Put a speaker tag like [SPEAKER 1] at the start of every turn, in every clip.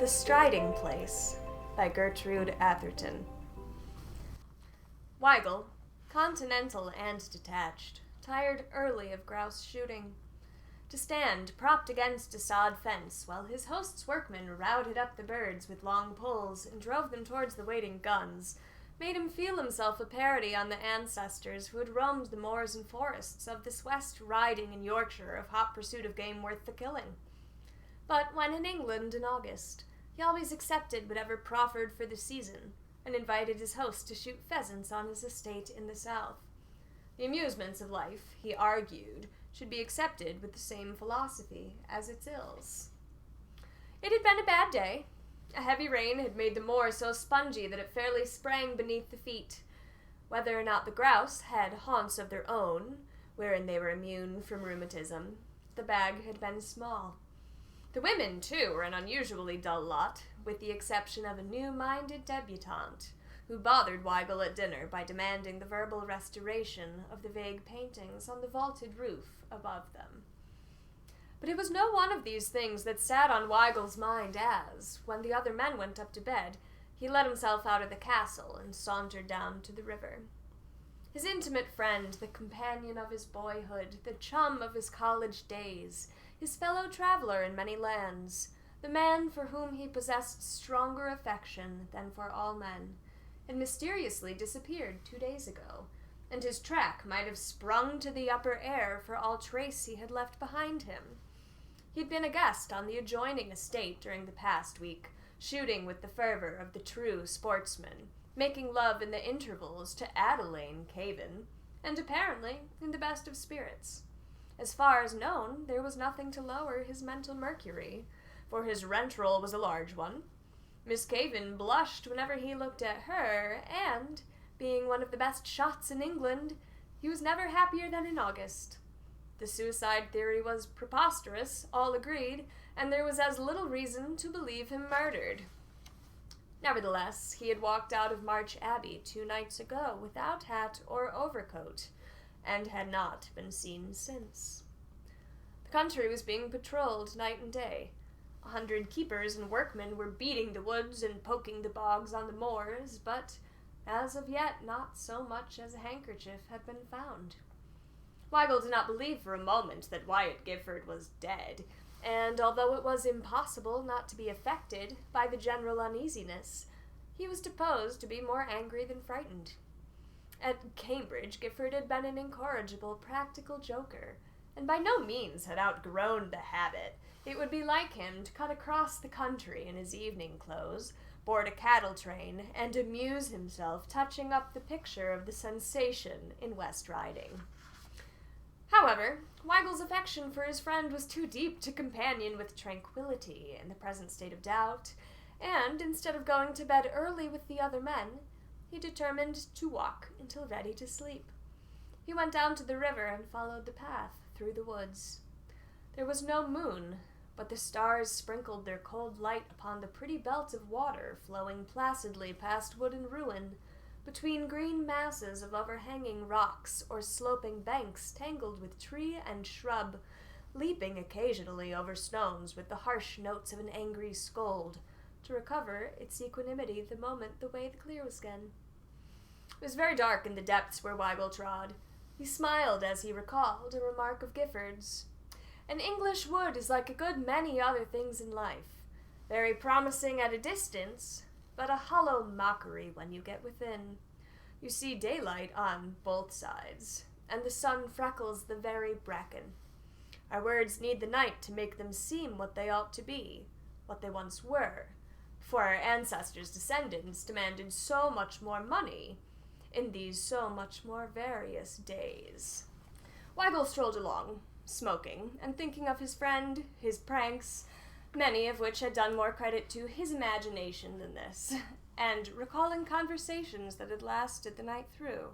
[SPEAKER 1] The Striding Place by Gertrude Atherton. Weigel, continental and detached, tired early of grouse shooting. To stand propped against a sod fence while his host's workmen routed up the birds with long poles and drove them towards the waiting guns made him feel himself a parody on the ancestors who had roamed the moors and forests of this west riding in Yorkshire of hot pursuit of game worth the killing. But when in England in August, he always accepted whatever proffered for the season, and invited his host to shoot pheasants on his estate in the south. The amusements of life, he argued, should be accepted with the same philosophy as its ills. It had been a bad day. A heavy rain had made the moor so spongy that it fairly sprang beneath the feet. Whether or not the grouse had haunts of their own, wherein they were immune from rheumatism, the bag had been small. The women, too, were an unusually dull lot, with the exception of a new-minded debutante, who bothered Weigel at dinner by demanding the verbal restoration of the vague paintings on the vaulted roof above them. But it was no one of these things that sat on Weigel's mind as, when the other men went up to bed, he let himself out of the castle and sauntered down to the river. His intimate friend, the companion of his boyhood, the chum of his college days, his fellow traveler in many lands, the man for whom he possessed stronger affection than for all men, had mysteriously disappeared 2 days ago, and his track might have sprung to the upper air for all trace he had left behind him. He had been a guest on the adjoining estate during the past week, shooting with the fervor of the true sportsman, making love in the intervals to Adeline Caven, and apparently in the best of spirits. As far as known, there was nothing to lower his mental mercury, for his rent-roll was a large one. Miss Caven blushed whenever he looked at her, and, being one of the best shots in England, he was never happier than in August. The suicide theory was preposterous, all agreed, and there was as little reason to believe him murdered. Nevertheless, he had walked out of March Abbey 2 nights ago without hat or overcoat, and had not been seen since. The country was being patrolled night and day. 100 keepers and workmen were beating the woods and poking the bogs on the moors, but as of yet not so much as a handkerchief had been found. Weigel did not believe for a moment that Wyatt Gifford was dead, and although it was impossible not to be affected by the general uneasiness, he was supposed to be more angry than frightened. At Cambridge, Gifford had been an incorrigible, practical joker, and by no means had outgrown the habit. It would be like him to cut across the country in his evening clothes, board a cattle train, and amuse himself touching up the picture of the sensation in West Riding. However, Weigel's affection for his friend was too deep to companion with tranquility in the present state of doubt, and instead of going to bed early with the other men, he determined to walk until ready to sleep. He went down to the river and followed the path through the woods. There was no moon, but the stars sprinkled their cold light upon the pretty belt of water flowing placidly past wood and ruin, between green masses of overhanging rocks or sloping banks tangled with tree and shrub, leaping occasionally over stones with the harsh notes of an angry scold, to recover its equanimity the moment the way clear was again. It was very dark in the depths where Weigel trod. He smiled as he recalled a remark of Gifford's. An English wood is like a good many other things in life, very promising at a distance, but a hollow mockery when you get within. You see daylight on both sides, and the sun freckles the very bracken. Our words need the night to make them seem what they ought to be, what they once were, for our ancestors' descendants demanded so much more money in these so much more various days. Weigel strolled along, smoking, and thinking of his friend, his pranks, many of which had done more credit to his imagination than this, and recalling conversations that had lasted the night through.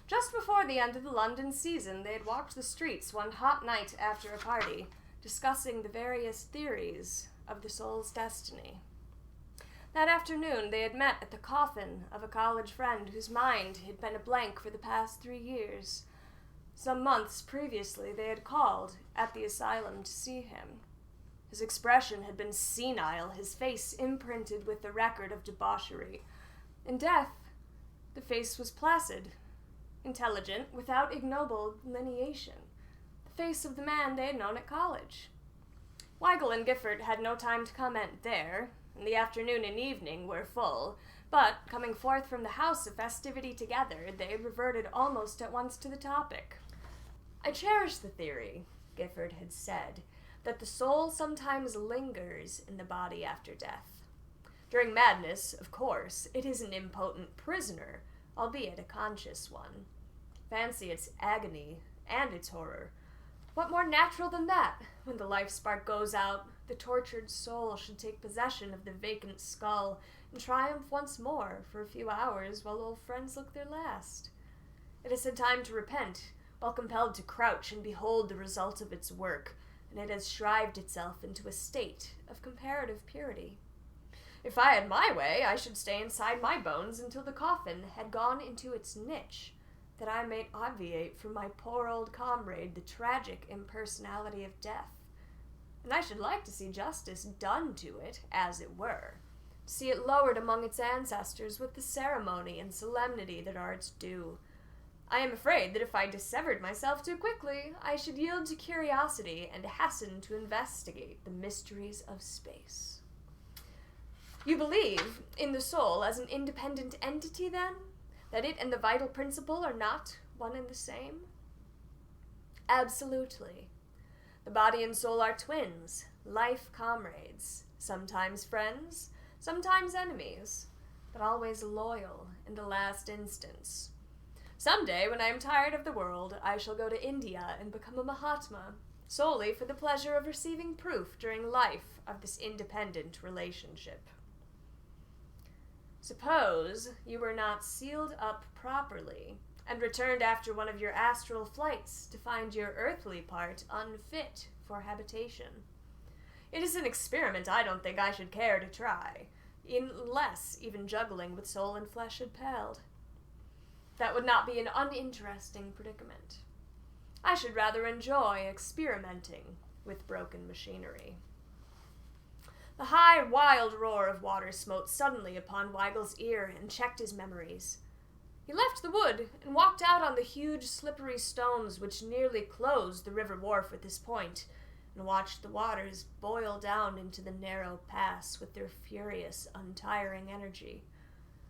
[SPEAKER 1] Just before the end of the London season, they had walked the streets one hot night after a party, discussing the various theories of the soul's destiny. That afternoon they had met at the coffin of a college friend whose mind had been a blank for the past 3 years. Some months previously they had called at the asylum to see him. His expression had been senile, his face imprinted with the record of debauchery. In death, the face was placid, intelligent, without ignoble lineation. The face of the man they had known at college. Weigel and Gifford had no time to comment there, and the afternoon and evening were full, but, coming forth from the house of festivity together, they reverted almost at once to the topic. I cherish the theory, Gifford had said, that the soul sometimes lingers in the body after death. During madness, of course, it is an impotent prisoner, albeit a conscious one. Fancy its agony and its horror. What more natural than that? When the life spark goes out, the tortured soul should take possession of the vacant skull and triumph once more for a few hours while old friends look their last. It has had time to repent, while compelled to crouch and behold the result of its work, and it has shrived itself into a state of comparative purity. If I had my way, I should stay inside my bones until the coffin had gone into its niche, that I might obviate from my poor old comrade the tragic impersonality of death. And I should like to see justice done to it, as it were, to see it lowered among its ancestors with the ceremony and solemnity that are its due. I am afraid that if I dissevered myself too quickly, I should yield to curiosity and hasten to investigate the mysteries of space. You believe in the soul as an independent entity, then? That it and the vital principle are not one and the same? Absolutely. The body and soul are twins, life comrades, sometimes friends, sometimes enemies, but always loyal in the last instance. Some day, when I am tired of the world, I shall go to India and become a Mahatma, solely for the pleasure of receiving proof during life of this independent relationship. Suppose you were not sealed up properly and returned after one of your astral flights to find your earthly part unfit for habitation. It is an experiment I don't think I should care to try, unless even juggling with soul and flesh had palled. That would not be an uninteresting predicament. I should rather enjoy experimenting with broken machinery. The high, wild roar of water smote suddenly upon Weigel's ear and checked his memories. He left the wood and walked out on the huge, slippery stones which nearly closed the river wharf at this point, and watched the waters boil down into the narrow pass with their furious, untiring energy.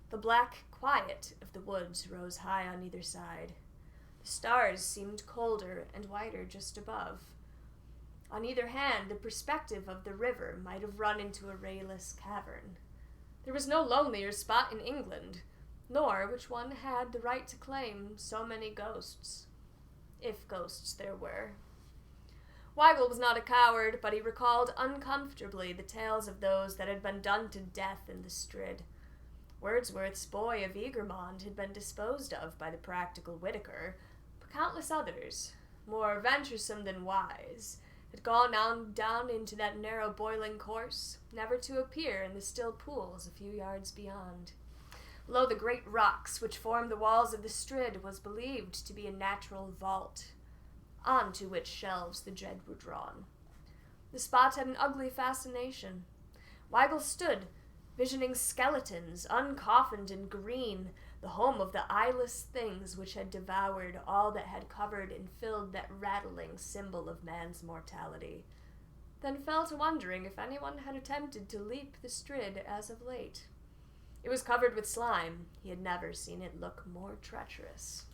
[SPEAKER 1] The black quiet of the woods rose high on either side. The stars seemed colder and whiter just above. On either hand, the perspective of the river might have run into a rayless cavern. There was no lonelier spot in England, nor which one had the right to claim so many ghosts, if ghosts there were. Weigel was not a coward, but he recalled uncomfortably the tales of those that had been done to death in the Strid. Wordsworth's Boy of Egremont had been disposed of by the practical Whitaker, but countless others, more venturesome than wise, had gone down into that narrow boiling course, never to appear in the still pools a few yards beyond. Below the great rocks which formed the walls of the Strid was believed to be a natural vault, on to which shelves the dead were drawn. The spot had an ugly fascination. Weigel stood, visioning skeletons, uncoffined and green, the home of the eyeless things which had devoured all that had covered and filled that rattling symbol of man's mortality, then fell to wondering if anyone had attempted to leap the Strid as of late. It was covered with slime. He had never seen it look more treacherous.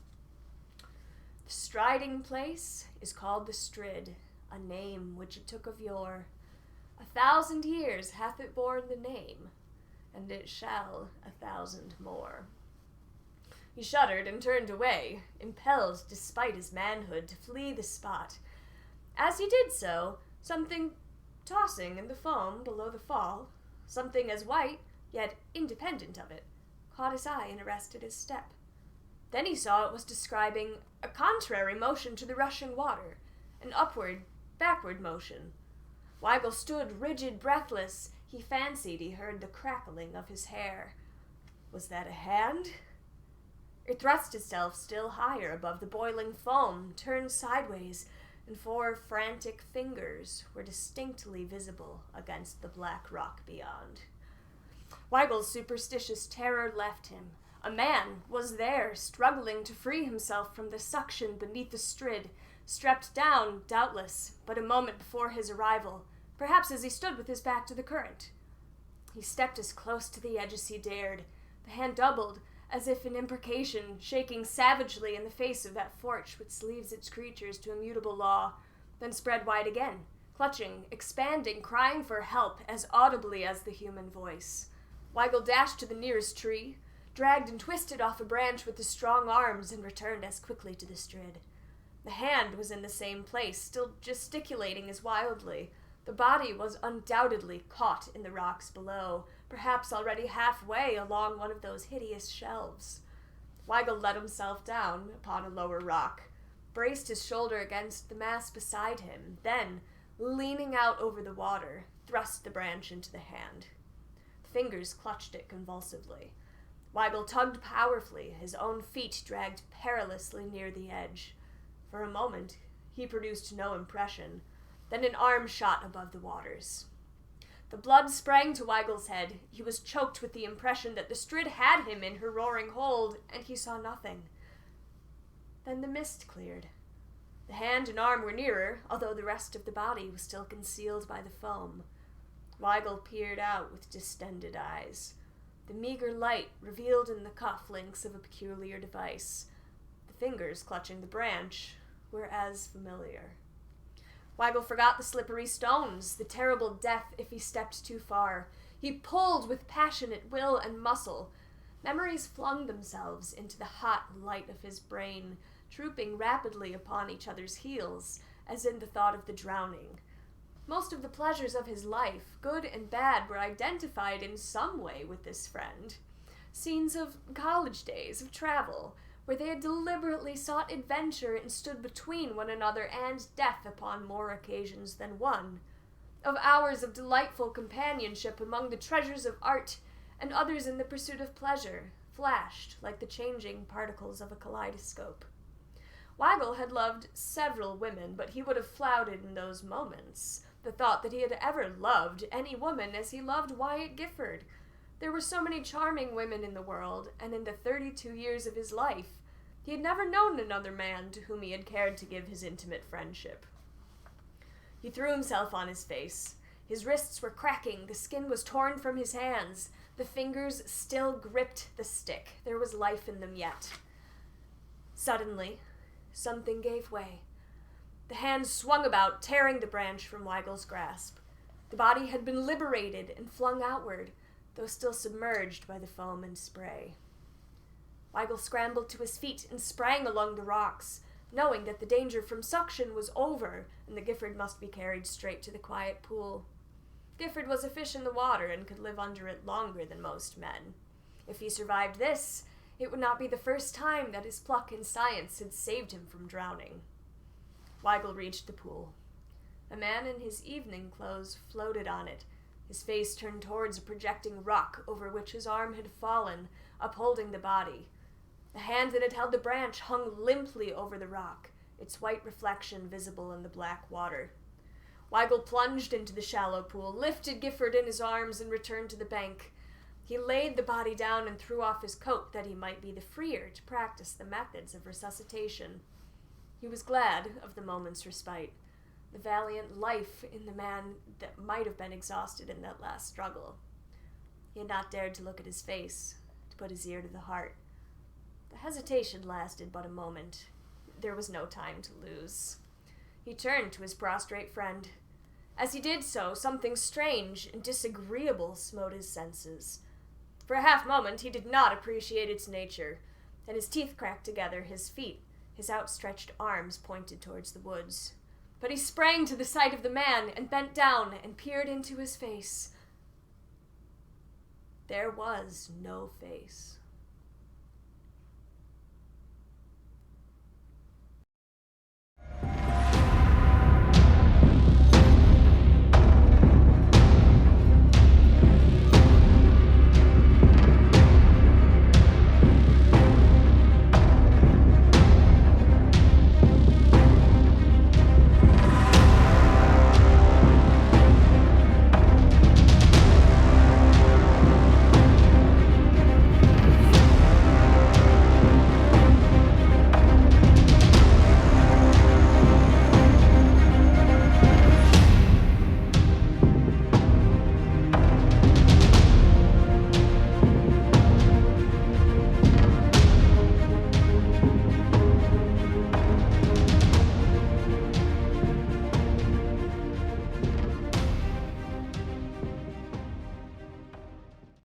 [SPEAKER 1] The striding place is called the Strid, a name which it took of yore. 1,000 years hath it borne the name, and it shall 1,000 more. He shuddered and turned away, impelled, despite his manhood, to flee the spot. As he did so, something tossing in the foam below the fall, something as white, yet independent of it, caught his eye and arrested his step. Then he saw it was describing a contrary motion to the rushing water, an upward, backward motion. Weigel stood rigid, breathless. He fancied he heard the crackling of his hair. Was that a hand? It thrust itself still higher above the boiling foam, turned sideways, and 4 frantic fingers were distinctly visible against the black rock beyond. Weigel's superstitious terror left him. A man was there, struggling to free himself from the suction beneath the strid, strapped down, doubtless, but a moment before his arrival, perhaps as he stood with his back to the current. He stepped as close to the edge as he dared, the hand doubled, as if in imprecation, shaking savagely in the face of that force which leaves its creatures to immutable law, then spread wide again, clutching, expanding, crying for help as audibly as the human voice. Weigel dashed to the nearest tree, dragged and twisted off a branch with his strong arms, and returned as quickly to the strid. The hand was in the same place, still gesticulating as wildly. The body was undoubtedly caught in the rocks below, perhaps already halfway along one of those hideous shelves. Weigel let himself down upon a lower rock, braced his shoulder against the mass beside him, then, leaning out over the water, thrust the branch into the hand. Fingers clutched it convulsively. Weigel tugged powerfully, his own feet dragged perilously near the edge. For a moment, he produced no impression. Then an arm shot above the waters. The blood sprang to Weigel's head. He was choked with the impression that the strid had him in her roaring hold, and he saw nothing. Then the mist cleared. The hand and arm were nearer, although the rest of the body was still concealed by the foam. Weigel peered out with distended eyes. The meager light revealed in the cuff links of a peculiar device. The fingers clutching the branch were as familiar. Weigel forgot the slippery stones, the terrible death if he stepped too far. He pulled with passionate will and muscle. Memories flung themselves into the hot light of his brain, trooping rapidly upon each other's heels, as in the thought of the drowning. Most of the pleasures of his life, good and bad, were identified in some way with this friend. Scenes of college days, of travel, where they had deliberately sought adventure and stood between one another and death upon more occasions than one. Of hours of delightful companionship among the treasures of art, and others in the pursuit of pleasure, flashed like the changing particles of a kaleidoscope. Weigel had loved several women, but he would have flouted in those moments the thought that he had ever loved any woman as he loved Wyatt Gifford. There were so many charming women in the world, and in the 32 years of his life, he had never known another man to whom he had cared to give his intimate friendship. He threw himself on his face. His wrists were cracking, the skin was torn from his hands, the fingers still gripped the stick. There was life in them yet. Suddenly, something gave way. The hand swung about, tearing the branch from Weigel's grasp. The body had been liberated and flung outward, though still submerged by the foam and spray. Weigel scrambled to his feet and sprang along the rocks, knowing that the danger from suction was over and that Gifford must be carried straight to the quiet pool. Gifford was a fish in the water and could live under it longer than most men. If he survived this, it would not be the first time that his pluck and science had saved him from drowning. Weigel reached the pool. A man in his evening clothes floated on it, his face turned towards a projecting rock over which his arm had fallen, upholding the body. The hand that had held the branch hung limply over the rock, its white reflection visible in the black water. Weigel plunged into the shallow pool, lifted Gifford in his arms, and returned to the bank. He laid the body down and threw off his coat that he might be the freer to practice the methods of resuscitation. He was glad of the moment's respite, the valiant life in the man that might have been exhausted in that last struggle. He had not dared to look at his face, to put his ear to the heart. The hesitation lasted but a moment. There was no time to lose. He turned to his prostrate friend. As he did so, something strange and disagreeable smote his senses. For a half-moment he did not appreciate its nature. Then his teeth cracked together, his feet, his outstretched arms pointed towards the woods. But he sprang to the sight of the man and bent down and peered into his face. There was no face.